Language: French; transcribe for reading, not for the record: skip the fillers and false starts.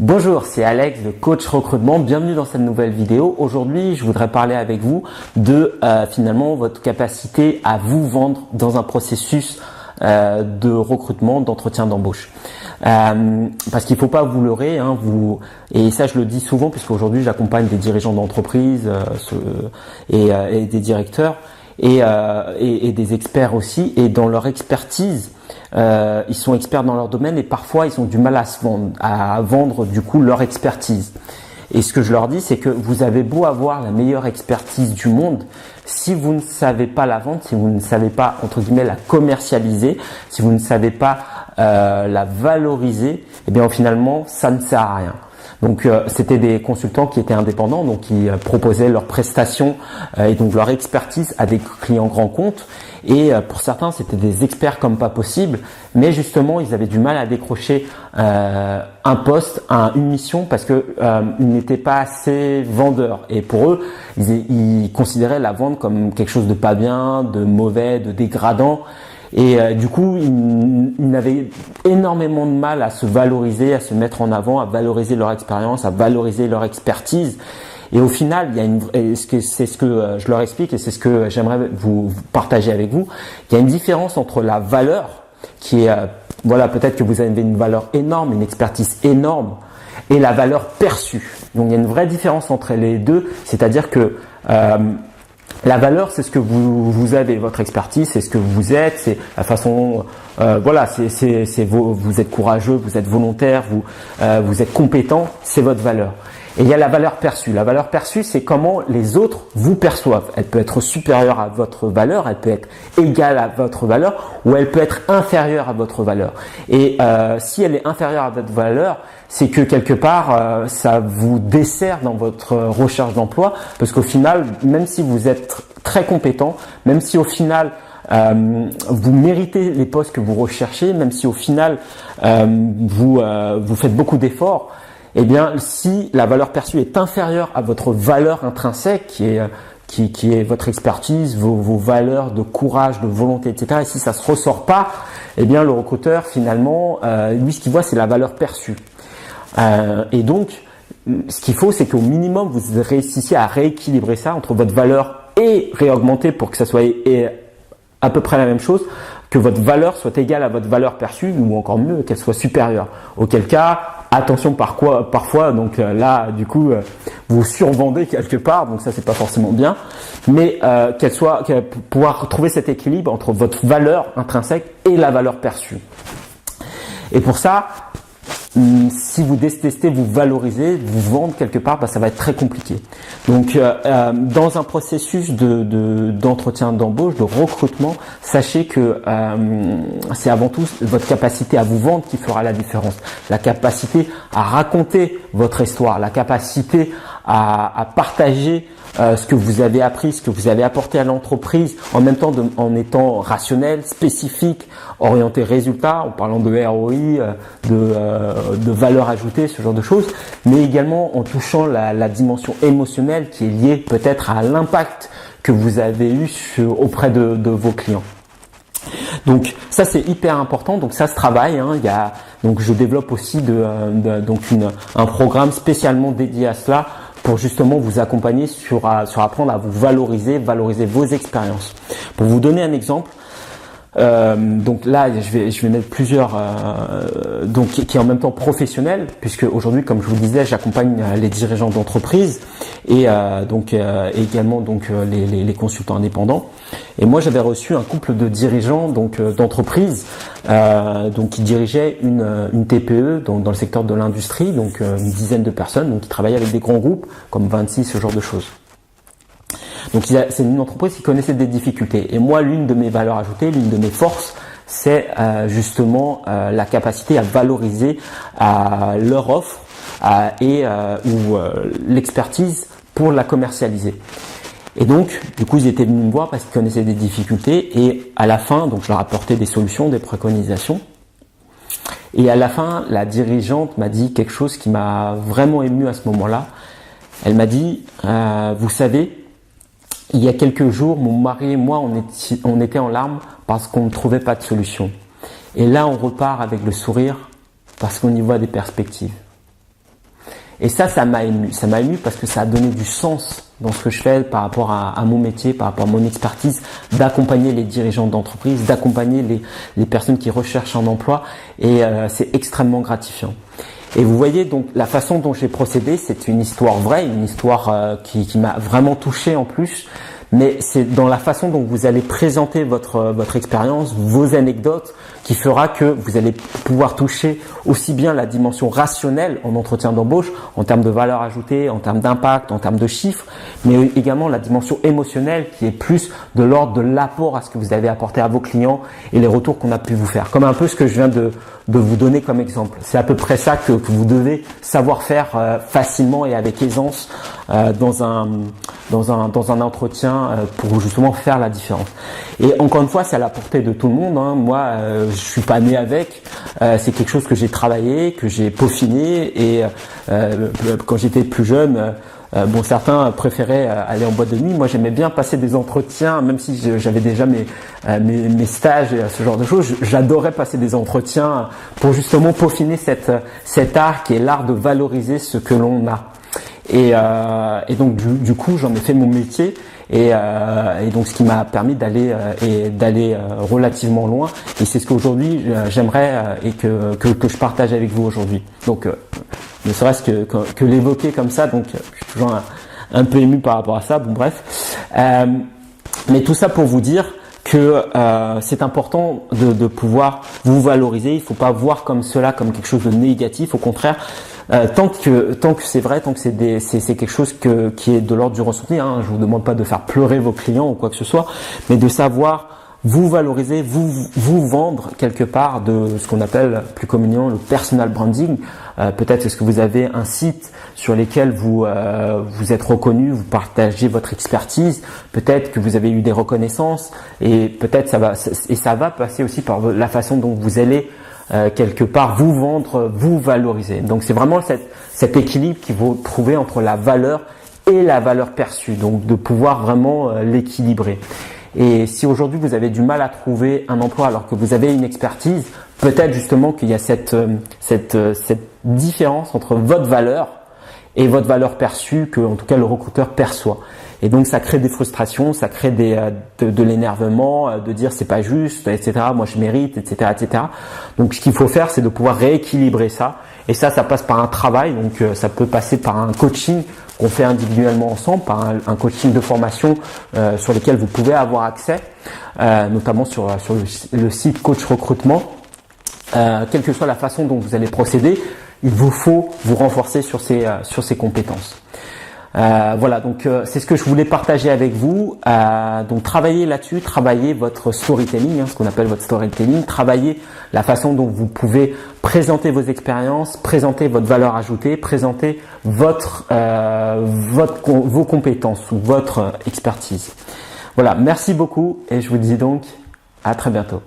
Bonjour, c'est Alex, le coach recrutement. Bienvenue dans cette nouvelle vidéo. Aujourd'hui, je voudrais parler avec vous de finalement votre capacité à vous vendre dans un processus de recrutement, d'entretien d'embauche. Parce qu'il ne faut pas vous leurrer, hein, et ça je le dis souvent puisqu'aujourd'hui j'accompagne des dirigeants d'entreprise et des directeurs et des experts aussi, et dans leur expertise, ils sont experts dans leur domaine et parfois ils ont du mal à vendre du coup leur expertise. Et ce que je leur dis, c'est que vous avez beau avoir la meilleure expertise du monde, si vous ne savez pas la vendre, si vous ne savez pas entre guillemets la commercialiser, si vous ne savez pas la valoriser, eh bien finalement ça ne sert à rien. Donc c'était des consultants qui étaient indépendants, donc qui proposaient leurs prestations et donc leur expertise à des clients grands comptes. Et pour certains, c'était des experts comme pas possible, mais justement, ils avaient du mal à décrocher un poste, une mission, parce que ils n'étaient pas assez vendeurs. Et pour eux, ils considéraient la vente comme quelque chose de pas bien, de mauvais, de dégradant. Et du coup, ils n'avaient énormément de mal à se valoriser, à se mettre en avant, à valoriser leur expérience, à valoriser leur expertise. Et au final, c'est ce que je leur explique et c'est ce que j'aimerais vous partager avec vous. Il y a une différence entre la valeur qui est, peut-être que vous avez une valeur énorme, une expertise énorme, et la valeur perçue. Donc il y a une vraie différence entre les deux, c'est-à-dire que la valeur, c'est ce que vous avez, votre expertise, c'est ce que vous êtes, c'est la façon, vous êtes courageux, vous êtes volontaire, vous êtes compétent, c'est votre valeur. Et il y a la valeur perçue. La valeur perçue, c'est comment les autres vous perçoivent. Elle peut être supérieure à votre valeur, elle peut être égale à votre valeur, ou elle peut être inférieure à votre valeur. Et si elle est inférieure à votre valeur, c'est que quelque part, ça vous dessert dans votre recherche d'emploi, parce qu'au final, même si vous êtes très compétent, même si au final vous méritez les postes que vous recherchez, même si au final vous faites beaucoup d'efforts, eh bien, si la valeur perçue est inférieure à votre valeur intrinsèque, qui est votre expertise, vos valeurs de courage, de volonté, etc., et si ça se ressort pas, eh bien, le recruteur, finalement, lui, ce qu'il voit, c'est la valeur perçue. Et donc, ce qu'il faut, c'est qu'au minimum, vous réussissiez à rééquilibrer ça entre votre valeur et réaugmenter pour que ça soit à peu près la même chose, que votre valeur soit égale à votre valeur perçue, ou encore mieux, qu'elle soit supérieure. Auquel cas, attention parfois, donc là, du coup, vous survendez quelque part, donc ça c'est pas forcément bien, mais pouvoir trouver cet équilibre entre votre valeur intrinsèque et la valeur perçue. Et pour ça, si vous détestez vous valoriser, vous vendre quelque part, ça va être très compliqué. Donc, dans un processus d'entretien d'embauche, de recrutement, sachez que c'est avant tout votre capacité à vous vendre qui fera la différence. La capacité à raconter votre histoire, la capacité à partager ce que vous avez appris, ce que vous avez apporté à l'entreprise, en même temps en étant rationnel, spécifique, orienté résultat, en parlant de ROI, de valeur ajoutée, ce genre de choses, mais également en touchant la dimension émotionnelle qui est liée peut-être à l'impact que vous avez eu auprès de vos clients. Donc ça c'est hyper important, donc ça se travaille, hein. Donc je développe aussi un programme spécialement dédié à cela, pour justement vous accompagner sur apprendre à vous valoriser vos expériences. Pour vous donner un exemple, donc là je vais mettre plusieurs qui est en même temps professionnel, puisque aujourd'hui, comme je vous disais, j'accompagne les dirigeants d'entreprise et également les consultants indépendants. Et moi j'avais reçu un couple de dirigeants d'entreprise qui dirigeaient une TPE dans le secteur de l'industrie, donc une dizaine de personnes, qui travaillaient avec des grands groupes comme Vinci, ce genre de choses. Donc c'est une entreprise qui connaissait des difficultés. Et moi, l'une de mes valeurs ajoutées, l'une de mes forces, c'est justement la capacité à valoriser leur offre ou l'expertise pour la commercialiser. Et donc, du coup, ils étaient venus me voir parce qu'ils connaissaient des difficultés. Et à la fin, donc je leur apportais des solutions, des préconisations. Et à la fin, la dirigeante m'a dit quelque chose qui m'a vraiment ému à ce moment-là. Elle m'a dit, vous savez, il y a quelques jours, mon mari et moi, on était en larmes parce qu'on ne trouvait pas de solution. Et là, on repart avec le sourire parce qu'on y voit des perspectives. Et ça m'a ému. Ça m'a ému parce que ça a donné du sens dans ce que je fais par rapport à mon métier, par rapport à mon expertise, d'accompagner les dirigeants d'entreprise, d'accompagner les personnes qui recherchent un emploi. Et c'est extrêmement gratifiant. Et vous voyez donc la façon dont j'ai procédé, c'est une histoire vraie, une histoire qui m'a vraiment touché en plus. Mais c'est dans la façon dont vous allez présenter votre expérience, vos anecdotes, qui fera que vous allez pouvoir toucher aussi bien la dimension rationnelle en entretien d'embauche, en termes de valeur ajoutée, en termes d'impact, en termes de chiffres, mais également la dimension émotionnelle qui est plus de l'ordre de l'apport à ce que vous avez apporté à vos clients et les retours qu'on a pu vous faire. Comme un peu ce que je viens de vous donner comme exemple. C'est à peu près ça que vous devez savoir faire facilement et avec aisance dans un entretien pour justement faire la différence. Et encore une fois, c'est à la portée de tout le monde. Hein. Moi, je suis pas né avec. C'est quelque chose que j'ai travaillé, que j'ai peaufiné. Et quand j'étais plus jeune, bon, certains préféraient aller en boîte de nuit. Moi, j'aimais bien passer des entretiens, même si j'avais déjà mes stages et ce genre de choses. J'adorais passer des entretiens pour justement peaufiner cet art qui est l'art de valoriser ce que l'on a. Et donc du coup, j'en ai fait mon métier. Et donc ce qui m'a permis d'aller relativement loin, et c'est ce qu'aujourd'hui j'aimerais et que je partage avec vous aujourd'hui. Donc ne serait-ce que l'évoquer comme ça, donc je suis toujours un peu ému par rapport à ça. Bon bref, mais tout ça pour vous dire que c'est important de pouvoir vous valoriser. Il faut pas voir comme cela comme quelque chose de négatif. Au contraire, tant que c'est vrai, tant que c'est quelque chose qui est de l'ordre du ressenti. Hein, je vous demande pas de faire pleurer vos clients ou quoi que ce soit, mais de savoir vous valoriser, vous vendre quelque part de ce qu'on appelle plus communément le personal branding. Peut-être est-ce que vous avez un site sur lequel vous êtes reconnu, vous partagez votre expertise. Peut-être que vous avez eu des reconnaissances et peut-être ça va passer aussi par la façon dont vous allez quelque part vous vendre, vous valoriser. Donc c'est vraiment cet équilibre qu'il faut trouver entre la valeur et la valeur perçue. Donc de pouvoir vraiment l'équilibrer. Et si aujourd'hui vous avez du mal à trouver un emploi alors que vous avez une expertise, peut-être justement qu'il y a cette différence entre votre valeur et votre valeur perçue que en tout cas le recruteur perçoit. Et donc ça crée des frustrations, ça crée de l'énervement, de dire c'est pas juste, etc. Moi je mérite, etc., etc. Donc ce qu'il faut faire, c'est de pouvoir rééquilibrer ça. Et ça passe par un travail. Donc ça peut passer par un coaching qu'on fait individuellement ensemble, par un coaching de formation sur lequel vous pouvez avoir accès, notamment sur le site Coach Recrutement. Quelle que soit la façon dont vous allez procéder, il vous faut vous renforcer sur ces compétences. Voilà, donc c'est ce que je voulais partager avec vous. Donc travaillez là-dessus, travaillez votre storytelling, hein, ce qu'on appelle votre storytelling, travaillez la façon dont vous pouvez présenter vos expériences, présenter votre valeur ajoutée, présenter vos compétences ou votre expertise. Voilà, merci beaucoup et je vous dis donc à très bientôt.